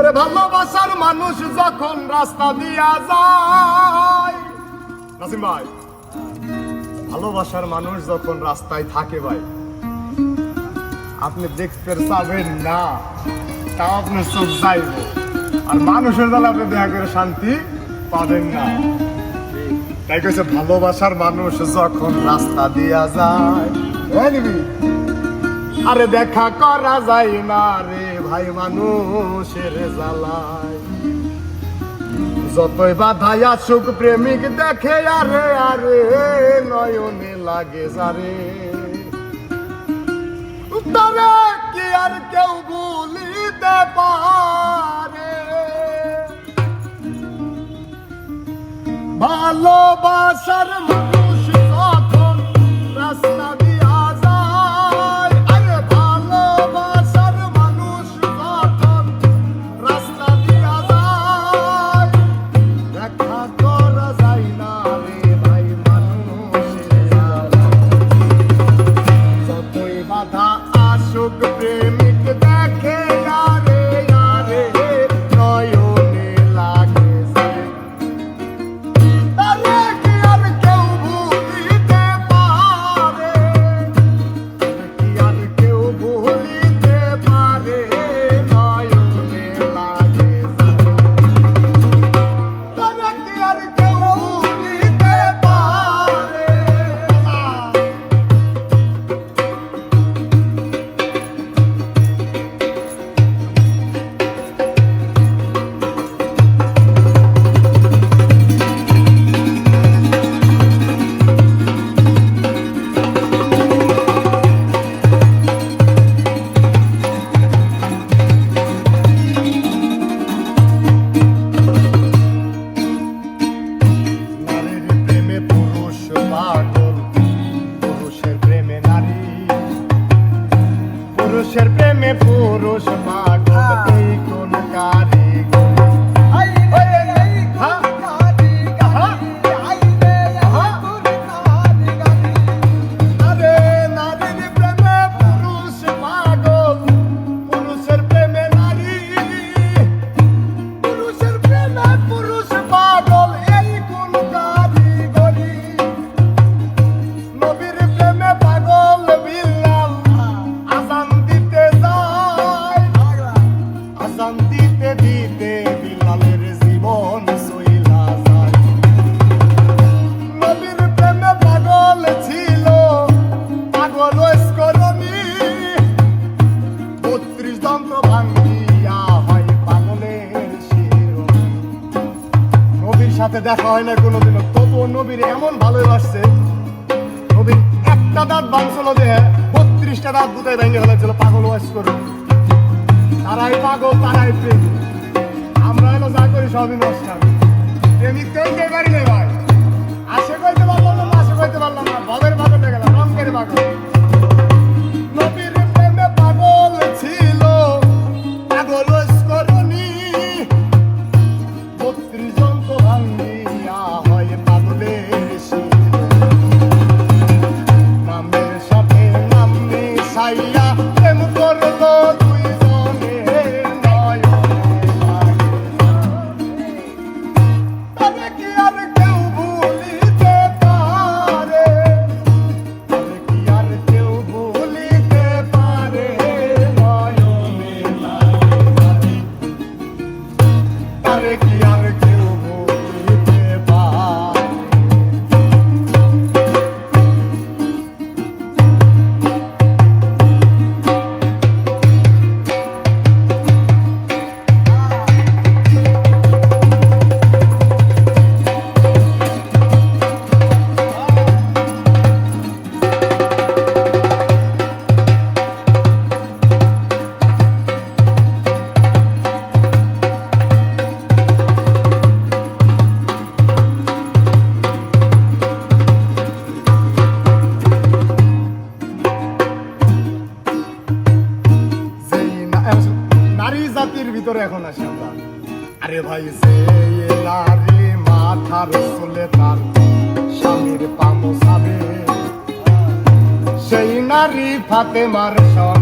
ওরে ভালোবাসার মানুষ যখন রাস্তা দিয়া যায়, নাসিম ভাই, ভালোবাসার মানুষ যখন রাস্তায় থাকে ভাই, আপনি দেখতে চাবেন না, তা আপনার চোখ যাইব, আর মানুষের দ্বারা আপনি দেখা করে শান্তি পাবেন না। তাই কইছে ভালোবাসার মানুষ যখন রাস্তা দিয়া যায়, আরে দেখা করা যায় না রে ভাই মানুষের জ্বালায়। যতই বাধাই আসুক প্রেমিক দেখে আরে আরে নয়নে লাগে যারে, তবে কি আর কেউ ভুলিতে পারে? ভালোবাসার মানুষ যখন রাস্তা দিয়া যায়, আরে ভালোবাসার মানুষ যখন রাস্তা দিয়া যায়, দেখা করা যায় না রে ভাই মানুষের জ্বালায়। যতই বাধা আসুক প্রেমিক দেখে আরে আরে নয়নে লাগে যারে, তবে কি আর কেউ ভুলিতে পারে? কি আর কেউ ভুলিতে পারে? নয়নে লাগে যারে, তবে কি আর কেউ ভুলিতে পারে? নারীর প্রেমে পুরুষ পাগল, পুরুষের প্রেমে নারী, পুরুষের প্রেমে পুরুষ পাগল, এই কোন কারিগর? আরে নারীর প্রেমে পুরুষ পাগল, পুরুষের প্রেমে নারী, পুরুষের প্রেমে পুরুষ পাগল, এই কোন কারিগরি? নবীর প্রেমে পাগল বিল্লাল আজান দিতে যায়, আজান দিতে দিতে বিল্লালের জীবন চইলা যায়। নবীর প্রেমে পাগল ছিল পাগল ওস্করণী, ৩২ দন্ত ভাঙ্গিয়া হয় পাগলের শিরোমণি। নবীর সাথে দেখা হয় না কোনোদিনও, তবুও নবীর এমন ভালোবাসছে, নবীর একটা দাঁত ভাঙছিল দেহে ৩২টা দাঁত দুটাই ভেঙে ফেলেছিল পাগল ওস্করণী। তারাই পাগল, তারাই প্রেম, আমরা হলো যা করি সবই নষ্টাম। প্রেমিক কেউ পারি নেই ভাই, আসে কইতে পারলাম না, আসে কইতে পারলাম না, ভবের পাগল হয়ে গেলাম, রঙের পাগল। নবীর প্রেমে পাগল ছিল পাগল ওস্করণী, ৩২ জন্ত ভাঙ্গিয়া হয় পাগলের শিরোমণি। নামের সাথে নাম মিশাইয়া প্রেম করলো দুইজনে, নয়নে লাগে যারে, তবে কি আর কেউ ভুলিতে পারে? তবে কি আর কেউ ভুলিতে পারে? নয়নে লাগে যারে, তবে কি আর কেউ ভুলিতে পারে? নারী জাতির ভিতরে এখন আসি আমরা। আরে ভাই যে নারী মাথার চুলে তার স্বামীর পামো সাবে, সেই নারী ফাতেমার সঙ্গে